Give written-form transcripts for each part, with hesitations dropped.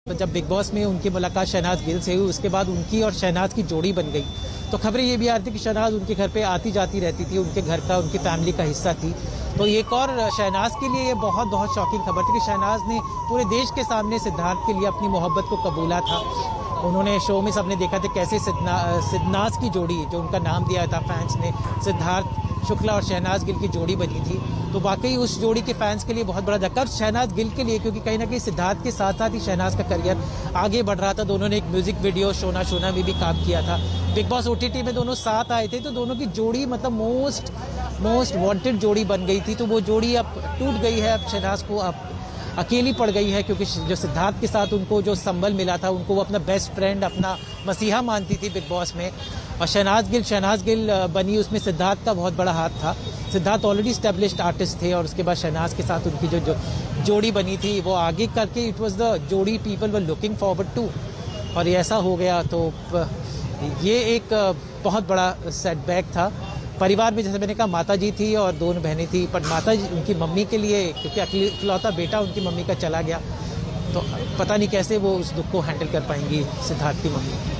तो जब big boss में उनकी मुलाकात शहनाज गिल से हुई, उसके बाद उनकी और शहनाज की जोड़ी बन गई। तो खबरें ये भी आ रही थी कि शहनाज उनके घर पे आती जाती रहती थी, उनके घर का, उनकी फैमिली का हिस्सा थी। तो एक और शहनाज के लिए ये बहुत शॉकिंग खबर थी कि शहनाज ने पूरे देश के सामने सिद्धार्थ के लिए अपनी मोहब्बत को कबूला था। उन्होंने शो में सबने देखा था कैसे सिद्धनाज की जोड़ी, जो उनका नाम दिया था फैंस ने, सिद्धार्थ शुक्ला और शहनाज गिल की जोड़ी बनी थी। तो वाकई उस जोड़ी के फैंस के लिए बहुत बड़ा धक्का, और शहनाज गिल के लिए, क्योंकि कहीं ना कहीं सिद्धार्थ के साथ साथ ही शहनाज का करियर आगे बढ़ रहा था। दोनों ने एक म्यूजिक वीडियो शोना शोना में भी काम किया था। बिग बॉस OTT में दोनों साथ आए थे, तो दोनों की जोड़ी मतलब मोस्ट वांटेड जोड़ी बन गई थी। तो वो जोड़ी अब टूट गई है। अब शहनाज को अब अकेली पड़ गई है, क्योंकि जो सिद्धार्थ के साथ उनको जो संबल मिला था, उनको वो अपना बेस्ट फ्रेंड, अपना मसीहा मानती थी बिग बॉस में। और शहनाज गिल बनी, उसमें सिद्धार्थ का बहुत बड़ा हाथ था। सिद्धार्थ ऑलरेडी स्टैब्लिश्ड आर्टिस्ट थे, और उसके बाद शहनाज के साथ उनकी जो जोड़ी बनी थी वो आगे करके इट वाज द जोड़ी people were looking forward to, और ये ऐसा हो गया। तो ये एक बहुत बड़ा सेटबैक था परिवार में। जैसे मैंने कहा, माता जी थी और दोनों बहनें थी, पर माता जी उनकी मम्मी के लिए, क्योंकि इकलौता बेटा उनकी मम्मी का चला गया, तो पता नहीं कैसे वो उस दुख को हैंडल कर पाएंगी सिद्धार्थ की मम्मी।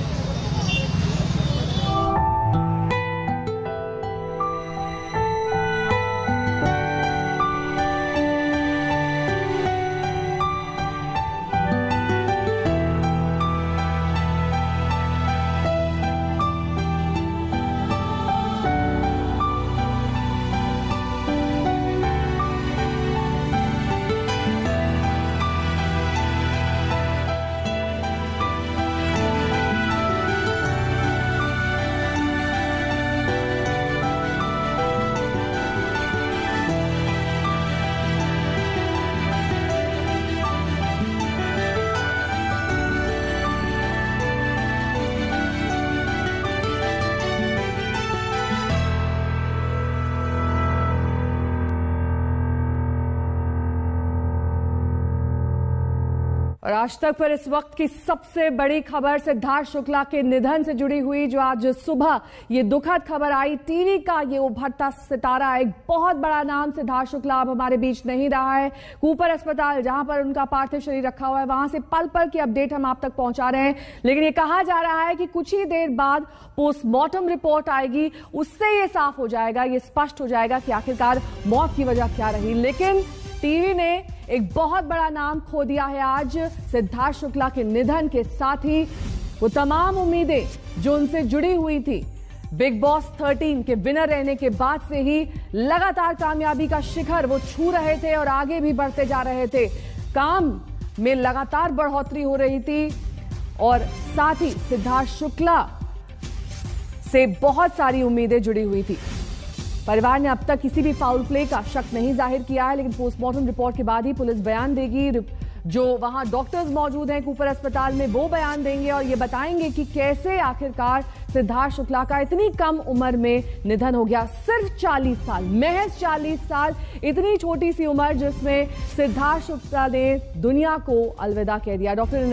और आज तक पर इस वक्त की सबसे बड़ी खबर सिद्धार्थ शुक्ला के निधन से जुड़ी हुई, जो आज सुबह ये दुखद खबर आई। टीवी का ये उभरता सितारा, एक बहुत बड़ा नाम सिद्धार्थ शुक्ला अब हमारे बीच नहीं रहा है। कूपर अस्पताल, जहां पर उनका पार्थिव शरीर रखा हुआ है, वहां से पल पल की अपडेट हम आप तक पहुंचा रहे हैं। लेकिन ये कहा जा रहा है कि कुछ ही देर बाद पोस्टमार्टम रिपोर्ट आएगी, उससे ये साफ हो जाएगा, ये स्पष्ट हो जाएगा कि आखिरकार मौत की वजह क्या रही। लेकिन टीवी ने एक बहुत बड़ा नाम खो दिया है आज। सिद्धार्थ शुक्ला के निधन के साथ ही वो तमाम उम्मीदें जो उनसे जुड़ी हुई थी, बिग बॉस 13 के विनर रहने के बाद से ही लगातार कामयाबी का शिखर वो छू रहे थे और आगे भी बढ़ते जा रहे थे। काम में लगातार बढ़ोतरी हो रही थी, और साथ ही सिद्धार्थ शुक्ला से बहुत सारी उम्मीदें जुड़ी हुई थी। परिवार ने अब तक किसी भी फाउल प्ले का शक नहीं जाहिर किया है, लेकिन पोस्टमार्टम रिपोर्ट के बाद ही पुलिस बयान देगी। जो वहां डॉक्टर्स मौजूद हैं कूपर अस्पताल में, वो बयान देंगे और ये बताएंगे कि कैसे आखिरकार सिद्धार्थ शुक्ला का इतनी कम उम्र में निधन हो गया। सिर्फ 40 साल, महज 40 साल, इतनी छोटी सी उम्र जिसमें सिद्धार्थ शुक्ला ने दुनिया को अलविदा कह दिया। डॉक्टर